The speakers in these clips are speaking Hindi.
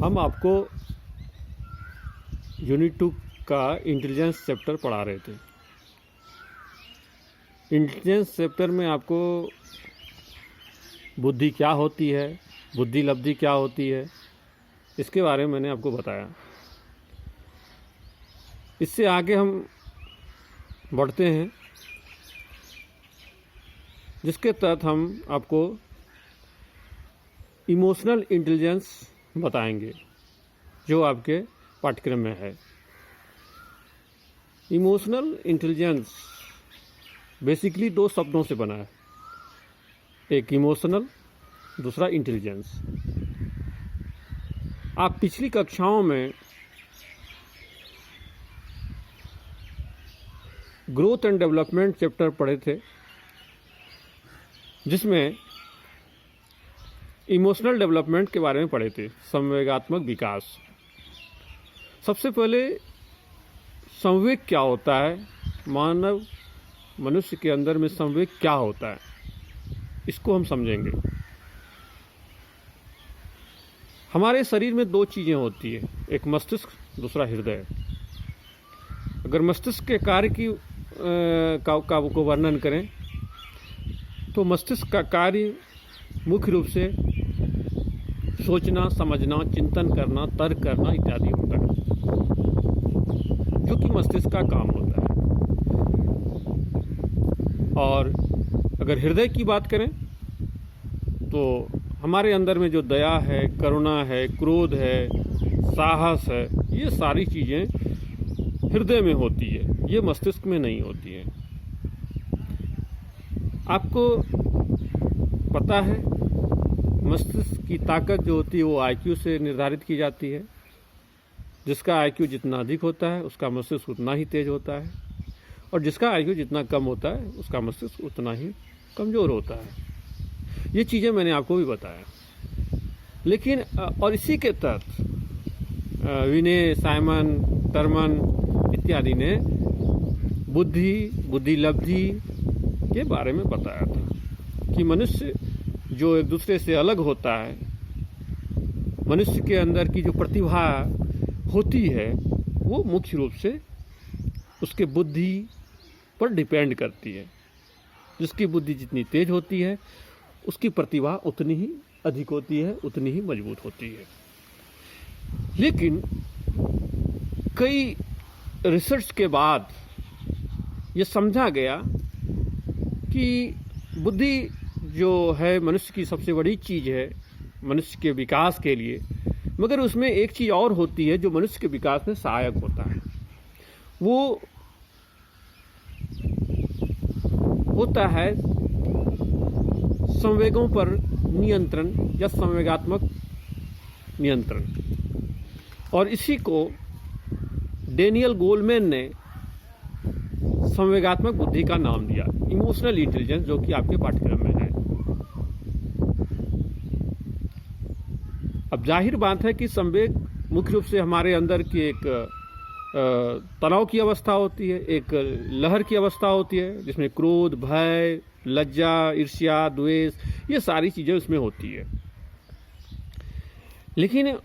हम आपको यूनिट 2 का इंटेलिजेंस चैप्टर पढ़ा रहे थे। इंटेलिजेंस चैप्टर में आपको बुद्धि क्या होती है, बुद्धि लब्धि क्या होती है, इसके बारे में मैंने आपको बताया। इससे आगे हम बढ़ते हैं, जिसके तहत हम आपको इमोशनल इंटेलिजेंस बताएंगे, जो आपके पाठ्यक्रम में है। इमोशनल इंटेलिजेंस बेसिकली दो शब्दों से बना है, एक इमोशनल, दूसरा इंटेलिजेंस। आप पिछली कक्षाओं में ग्रोथ एंड डेवलपमेंट चैप्टर पढ़े थे, जिसमें इमोशनल डेवलपमेंट के बारे में पढ़े थे, संवेगात्मक विकास। सबसे पहले संवेग क्या होता है, मनुष्य के अंदर में संवेग क्या होता है, इसको हम समझेंगे। हमारे शरीर में दो चीज़ें होती है, एक मस्तिष्क, दूसरा हृदय। अगर मस्तिष्क के कार्य को वर्णन करें तो मस्तिष्क का कार्य मुख्य रूप से सोचना, समझना, चिंतन करना, तर्क करना इत्यादि होता है, जो कि मस्तिष्क का काम होता है। और अगर हृदय की बात करें तो हमारे अंदर में जो दया है, करुणा है, क्रोध है, साहस है, ये सारी चीज़ें हृदय में होती है, ये मस्तिष्क में नहीं होती है। आपको पता है, मस्तिष्क की ताकत जो होती है वो आईक्यू से निर्धारित की जाती है। जिसका आईक्यू जितना अधिक होता है उसका मस्तिष्क उतना ही तेज होता है, और जिसका आईक्यू जितना कम होता है उसका मस्तिष्क उतना ही कमज़ोर होता है। ये चीज़ें मैंने आपको भी बताया। लेकिन और इसी के तहत विने, साइमन, टर्मन इत्यादि ने बुद्धि लब्धि के बारे में बताया था कि मनुष्य जो एक दूसरे से अलग होता है, मनुष्य के अंदर की जो प्रतिभा होती है वो मुख्य रूप से उसके बुद्धि पर डिपेंड करती है। जिसकी बुद्धि जितनी तेज होती है उसकी प्रतिभा उतनी ही अधिक होती है, उतनी ही मजबूत होती है। लेकिन कई रिसर्च के बाद ये समझा गया कि बुद्धि जो है मनुष्य की सबसे बड़ी चीज़ है मनुष्य के विकास के लिए, मगर उसमें एक चीज़ और होती है जो मनुष्य के विकास में सहायक होता है। वो होता है संवेगों पर नियंत्रण या संवेगात्मक नियंत्रण। और इसी को डेनियल गोलमैन ने संवेगात्मक बुद्धि का नाम दिया, इमोशनल इंटेलिजेंस, जो कि आपके पाठ्यक्रम में है। अब जाहिर बात है कि संवेग मुख्य रूप से हमारे अंदर की एक तनाव की अवस्था होती है, एक लहर की अवस्था होती है, जिसमें क्रोध, भय, लज्जा, ईर्ष्या, द्वेष, ये सारी चीज़ें उसमें होती है। लेकिन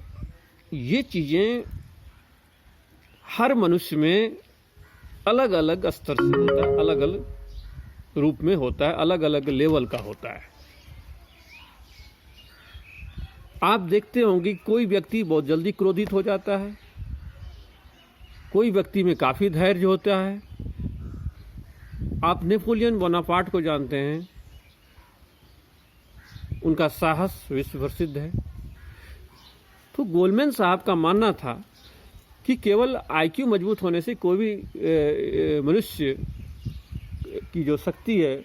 ये चीज़ें हर मनुष्य में अलग अलग स्तर से होता है, अलग अलग रूप में होता है, अलग अलग लेवल का होता है। आप देखते होंगे कोई व्यक्ति बहुत जल्दी क्रोधित हो जाता है, कोई व्यक्ति में काफ़ी धैर्य होता है। आप नेपोलियन बोनापार्ट को जानते हैं, उनका साहस विश्व प्रसिद्ध है। तो गोलमैन साहब का मानना था कि केवल आईक्यू मजबूत होने से कोई भी मनुष्य की जो शक्ति है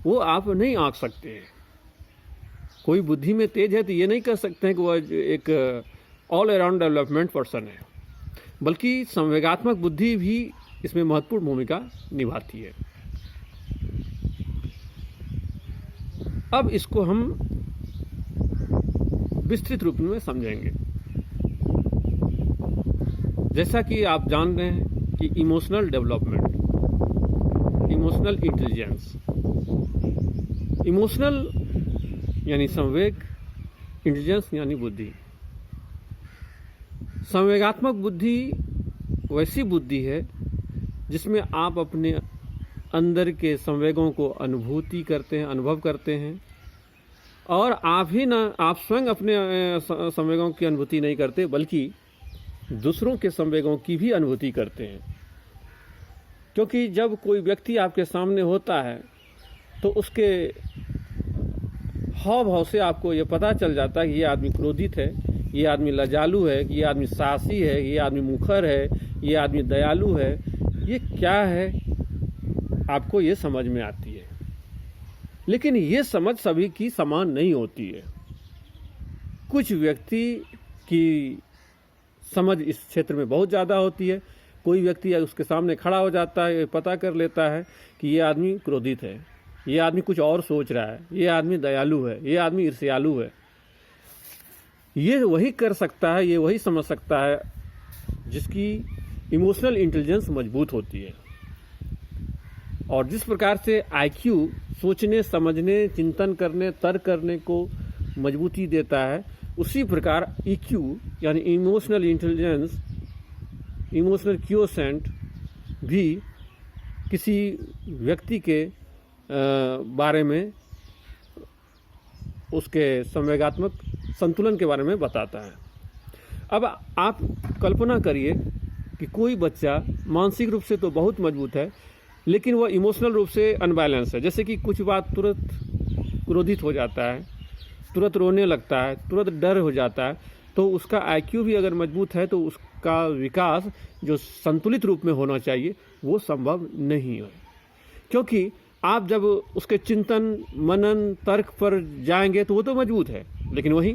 वो आप नहीं आंक सकते हैं। कोई बुद्धि में तेज है तो ये नहीं कह सकते हैं कि वह एक ऑल अराउंड डेवलपमेंट पर्सन है, बल्कि संवेगात्मक बुद्धि भी इसमें महत्वपूर्ण भूमिका निभाती है। अब इसको हम विस्तृत रूप में समझेंगे। जैसा कि आप जान रहे हैं कि emotional development, emotional intelligence, emotional यानी संवेग, इंटेलिजेंस यानी बुद्धि। संवेगात्मक बुद्धि वैसी बुद्धि है जिसमें आप अपने अंदर के संवेगों को अनुभूति करते हैं, अनुभव करते हैं, और आप स्वयं अपने संवेगों की अनुभूति नहीं करते बल्कि दूसरों के संवेगों की भी अनुभूति करते हैं। क्योंकि जब कोई व्यक्ति आपके सामने होता है तो उसके हाव भाव से आपको ये पता चल जाता है कि ये आदमी क्रोधित है, ये आदमी लजालू है, ये आदमी साहसी है, ये आदमी मुखर है, ये आदमी दयालु है। ये क्या है आपको ये समझ में आती है, लेकिन ये समझ सभी की समान नहीं होती है। कुछ व्यक्ति की समझ इस क्षेत्र में बहुत ज़्यादा होती है। कोई व्यक्ति उसके सामने खड़ा हो जाता है, पता कर लेता है कि ये आदमी क्रोधित है, ये आदमी कुछ और सोच रहा है, ये आदमी दयालु है, ये आदमी ईर्ष्यालु है। ये वही कर सकता है, ये वही समझ सकता है जिसकी इमोशनल इंटेलिजेंस मजबूत होती है। और जिस प्रकार से आईक्यू सोचने, समझने, चिंतन करने, तर्क करने को मजबूती देता है, उसी प्रकार ईक्यू यानी इमोशनल इंटेलिजेंस, इमोशनल क्वोशेंट भी किसी व्यक्ति के बारे में, उसके संवेगात्मक संतुलन के बारे में बताता है। अब आप कल्पना करिए कि कोई बच्चा मानसिक रूप से तो बहुत मजबूत है, लेकिन वह इमोशनल रूप से अनबैलेंस है। जैसे कि कुछ बात तुरंत क्रोधित हो जाता है, तुरंत रोने लगता है, तुरंत डर हो जाता है। तो उसका आईक्यू भी अगर मजबूत है तो उसका विकास जो संतुलित रूप में होना चाहिए वो संभव नहीं है। क्योंकि आप जब उसके चिंतन, मनन, तर्क पर जाएंगे तो वो तो मजबूत है, लेकिन वहीं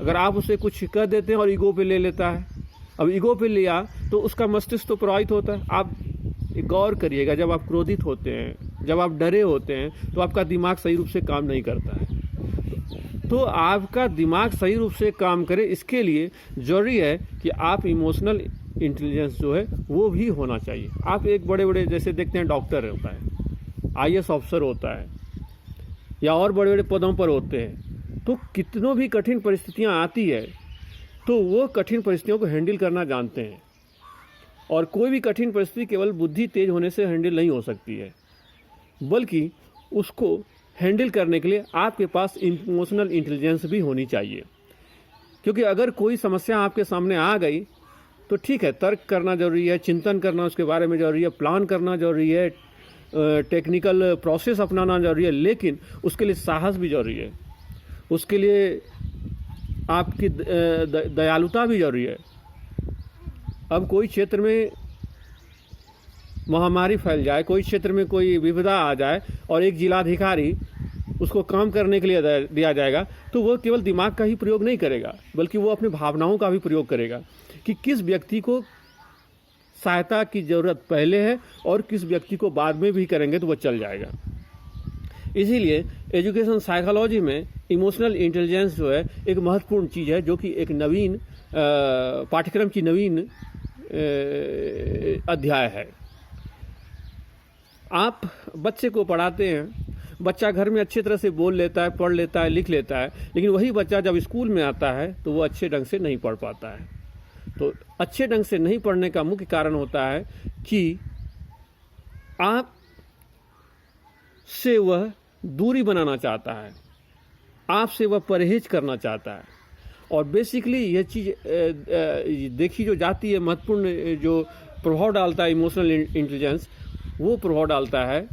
अगर आप उसे कुछ कह देते हैं और ईगो पे ले लेता है, अब ईगो पे लिया तो उसका मस्तिष्क तो प्रभावित होता है। आप गौर करिएगा, जब आप क्रोधित होते हैं, जब आप डरे होते हैं, तो आपका दिमाग सही रूप से काम नहीं करता है। तो आपका दिमाग सही रूप से काम करे, इसके लिए ज़रूरी है कि आप इमोशनल इंटेलिजेंस जो है वो भी होना चाहिए। आप एक बड़े बड़े जैसे देखते हैं डॉक्टर होता है, IAS ऑफिसर होता है, या और बड़े बड़े पदों पर होते हैं, तो कितनों भी कठिन परिस्थितियां आती है तो वो कठिन परिस्थितियों को हैंडल करना जानते हैं। और कोई भी कठिन परिस्थिति केवल बुद्धि तेज होने से हैंडल नहीं हो सकती है, बल्कि उसको हैंडल करने के लिए आपके पास इमोशनल इंटेलिजेंस भी होनी चाहिए। क्योंकि अगर कोई समस्या आपके सामने आ गई तो ठीक है, तर्क करना जरूरी है, चिंतन करना उसके बारे में जरूरी है, प्लान करना जरूरी है, टेक्निकल प्रोसेस अपनाना जरूरी है, लेकिन उसके लिए साहस भी जरूरी है, उसके लिए आपकी दयालुता भी जरूरी है। अब कोई क्षेत्र में महामारी फैल जाए, कोई क्षेत्र में कोई विपदा आ जाए और एक जिलाधिकारी उसको काम करने के लिए दिया जाएगा, तो वो केवल दिमाग का ही प्रयोग नहीं करेगा, बल्कि वो अपनी भावनाओं का भी प्रयोग करेगा कि किस व्यक्ति को सहायता की ज़रूरत पहले है और किस व्यक्ति को बाद में भी करेंगे तो वो चल जाएगा। इसीलिए एजुकेशन साइकोलॉजी में इमोशनल इंटेलिजेंस जो है एक महत्वपूर्ण चीज़ है, जो कि एक नवीन पाठ्यक्रम की नवीन अध्याय है। आप बच्चे को पढ़ाते हैं, बच्चा घर में अच्छी तरह से बोल लेता है, पढ़ लेता है, लिख लेता है, लेकिन वही बच्चा जब स्कूल में आता है तो वो अच्छे ढंग से नहीं पढ़ पाता है। तो अच्छे ढंग से नहीं पढ़ने का मुख्य कारण होता है कि आप से वह दूरी बनाना चाहता है, आपसे वह परहेज करना चाहता है। और बेसिकली यह चीज़ देखी जो जाती है, महत्वपूर्ण जो प्रभाव डालता है इमोशनल इंटेलिजेंस, वो प्रभाव डालता है